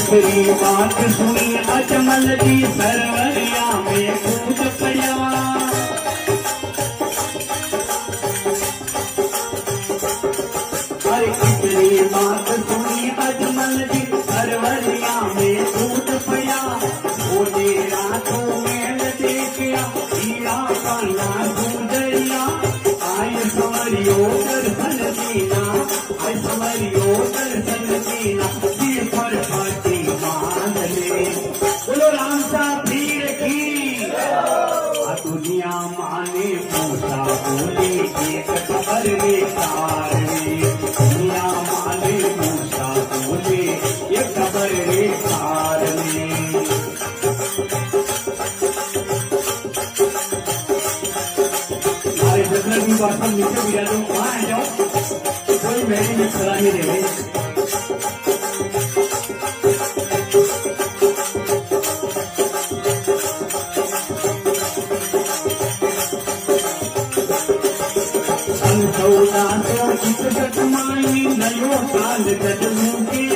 तेरी बात सुनी अजमल की सरवरिया में कूद पड़ा। अरे तेरी बात सुनी अजमल की सरवरिया में कूद पड़ा। बोले रातों में देखिया हीरा काला गुजरिया। आय समरियो दर्शन दीना, आय समरियो दर्शन दीना। बोलो राम साहब पीर की। दुनिया माने मूसा बोले एक खबर बेकार में। दुनिया माने मूसा बोले एक खबर बेकार में। हमारे जगह भी वास्तव नीचे भी जाओ, वहां आ जाओ, कोई मेरी में खड़ा नहीं रहे। सौदा तो चित जटमानी नयो काल जटमू के